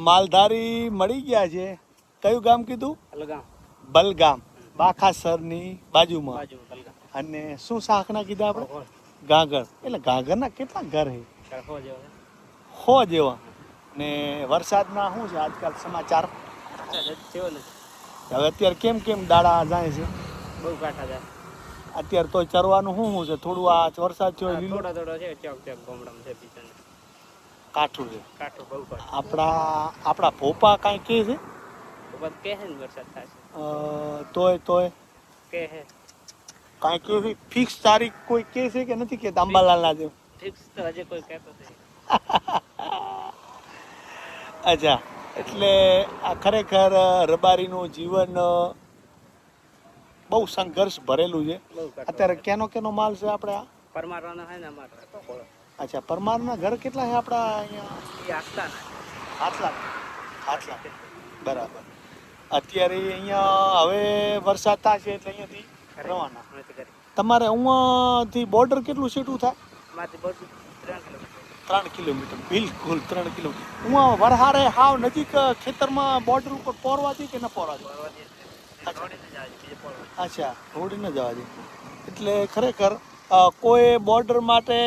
માલધારી મળી ગયા છે. કયું ગામ કીધું? બલગામ, બાખાસરની બાજુમાં. અને શું શાકના કીધા આપણે? ગાગર. એટલે ગાગરના કેટલા ઘર છે? 100 જેવા. ને વરસાદના શું છે આજકાલ સમાચાર? હવે અત્યારે કેમ કેમ દાડા જાય છે? બહુ કાઠા જાય અત્યારે તો ચરવાનું શું છે? થોડું આ વરસાદ થયો થોડો છે. ચોક ગોમડામાં છે બીજાને કાઠું છે. કાઠું બહુ કાઠું. આપણા ભોપા કાંઈ કહે છે? ભોપા કહે છે ને વરસાદ થાય તોય કહે છે કાંઈ કહે છે? ફિક્સ તારીખ કોઈ કહે છે કે નથી કહેતા? અંબાલાલના જેમ ફિક્સ તો હજી કોઈ કહેતો નથી. અચ્છા, એટલે આ ખરેખર રબારીનું જીવન બહુ સંઘર્ષ ભરેલું છે. અત્યારે કેનો માલ છે આપણે? આ પરમારવાનો છે ને અમારે. અચ્છા, પરમારના ઘર કેટલા છે આપણા અહીંયા? 7 લાખ. બરાબર. અત્યારે અહીંયા હવે વરસાદ થશે એટલે અહીંયાથી રવાના. તમારે અહીંયાથી બોર્ડર કેટલું સીટું થાય? 3 કિલોમીટર. બિલકુલ 3 કિલોમીટર. હું વરહારે હાવ નજીક ખેતરમાં બોર્ડર ઉપર પોરવાથી કે ન પોરવાથી? અચ્છા, રોડીને જવા દે. એટલે ખરેખર કોઈ બોર્ડર માટે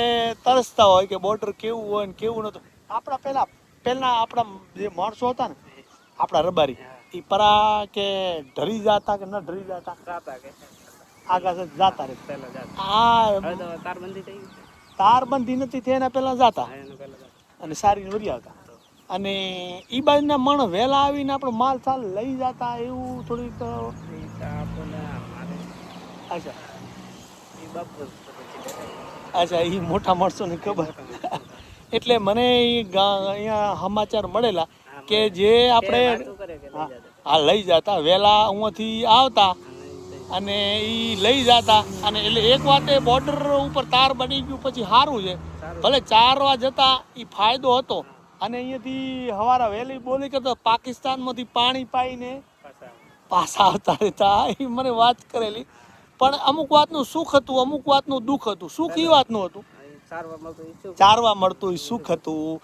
તરસતા હોય કે બોર્ડર કેવું હોય ને કેવું નતું. આપણા પહેલા આપણા જે માણસો હતા ને, આપણા રબારી, એ પરા કે ઢરી જતા કે ન ઢરી જતા? આગળ જતા રે. તારબંધી નથી થઈ એના પહેલા જતા અને સારી વરી આવતા. અને એ બાજુના મણ વહેલા આવીને આપણો માલ ચાલ લઈ જતા એવું થોડીક. અચ્છા, એ મોટા માણસોને ખબર. એટલે મને અહીંયા સમાચાર મળેલા કે જે આપણે હા લઈ જતા વહેલા અહીંયાથી આવતા અને એ લઈ જતા. અને એટલે એક વાત એ બોર્ડર ઉપર તાર બની ગયું પછી સારું છે. ભલે 4 વા જતા એ ફાયદો હતો. અને અહીંયાથી હવારા વહેલી બોલી કરતા પાકિસ્તાનમાંથી પાણી પાઈને પાછા આવતા રહેતા. એ મને વાત કરેલી. પણ અમુક વાતનું સુખ હતું, અમુક વાતનું દુઃખ હતું. સુખ એ વાતનું હતું, ચારવા મળતું એ સુખ હતું.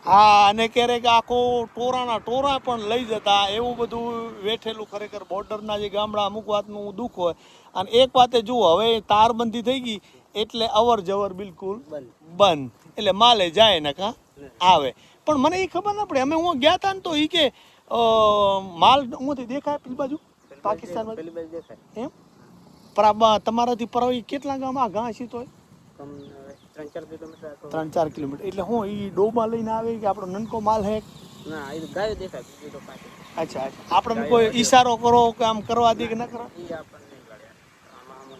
હા, અને ક્યારેક આખો ટોરા પણ લઈ જતા. એવું બધું વેઠેલું ખરેખર બોર્ડરના જે ગામડા અમુક વાતનું દુઃખ હોય. અને એક વાતે જુઓ, હવે તારબંધી થઈ ગઈ એટલે અવર જવર બિલકુલ બંધ. એટલે માલે જાય ને કાં આવે. પણ મને એ ખબર ના પડે. અમે હું ગયા હતા ને તો એ કે માલ ઉંથી દેખાય પેલી બાજુ પાકિસ્તાન એમ. તમારાથી પરવી કેટલા ગામ આ ઘાસ તો 3-4 કિલોમીટર. એટલે હું એ ડોબા લઈને આવે કે આપણો નનકો માલ હે? અચ્છા, આપણે કોઈ ઈશારો કરો કે આમ કરવા દે કે ના કરો?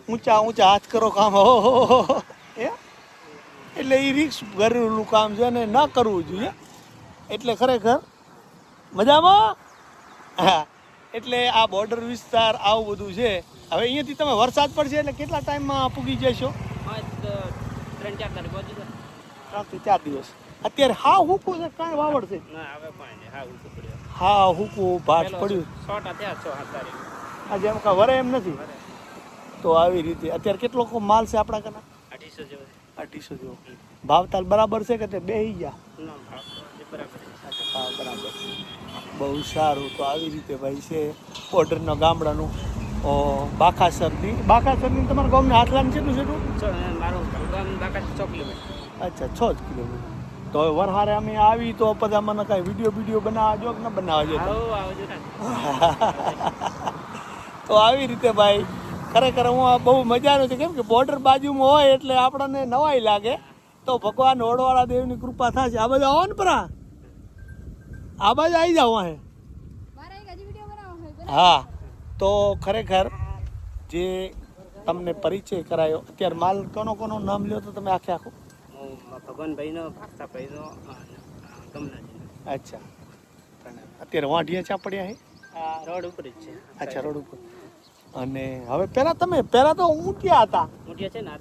ઊંચા હાથ કરો કામ. એટલે એ રિક્સ ઘરેલું કામ છે ને ન કરવું જોઈએ. એટલે ખરેખર મજામાં. હા, એટલે આ બોર્ડર વિસ્તાર આવું બધું છે. હવે અહીંયાથી તમે વરસાદ પડશે એટલે કેટલા ટાઈમમાં પૂગી જશો? 3 થી 4 દિવસ. અત્યારે હા હુકું છે, કાંઈ વાવડ છે? હા હુકું ભાત પડ્યું. જેમ કાં વરે એમ નથી. તો આવી રીતે અત્યારે કેટલો માલ છે આપણા કના? 250 જેવો. ભાવતાલ બરાબર છે કે તે બેહી ગયા? હા, બરાબર. બહુ સારું. તો આવી રીતે ભાઈ છે બોર્ડરના ગામડાનું બાખાસરની. તમારા ગામની હાથલાની કેટલું છે? અચ્છા, 6 જ કિલોમીટર. તો હવે વરહારે અમે આવી તો પછી મને કાંઈ વિડીયો બનાવવા જો કે ન બનાવવા જો? તો આવી રીતે ભાઈ ખરેખર હું બહુ મજાનું છે. કેમ કે બોર્ડર બાજુમાં હોય એટલે આપણને નવાઈ લાગે. તો ભગવાન ઓળવાળા દેવની કૃપા થશે. આ બાજુ આવો ને પરા, આ બાજુ આવી જાઓ. હા, તો ખરેખર જે તમને પરિચય કરાયો. અત્યારે માલ કોનો નામ લ્યો તો તમે આખું? ભગવાનભાઈનો, ભારતાભાઈનો, ગમનાજીનો. અચ્છા, અત્યારે વાંઢિયા ચા પડ્યા છે? રોડ ઉપર જ છે. અચ્છા, રોડ ઉપર. અને હવે પહેલા તો ઊંટિયા હતા. ઊંટિયા છે ને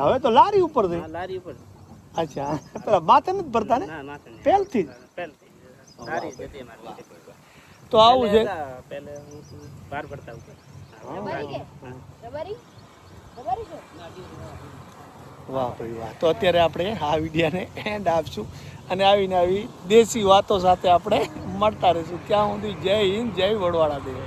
હવે તો લારી ઉપર છે. લારી ઉપર. અચ્છા, પેલા માથે નથી ભરતા ને? પહેલથી જ લારી જતી અમારી. તો આવું છે. પહેલે બહાર ભરતા ઉપર. વાહ ભાઈ વાહ. તો અત્યારે આપણે આ વિડીયોને એન્ડ આપશું. અને આવીને આવી દેશી વાતો સાથે આપણે મળતા રહીશું. ત્યાં સુધી જય હિન્દ, જય વડવાળા દેવ.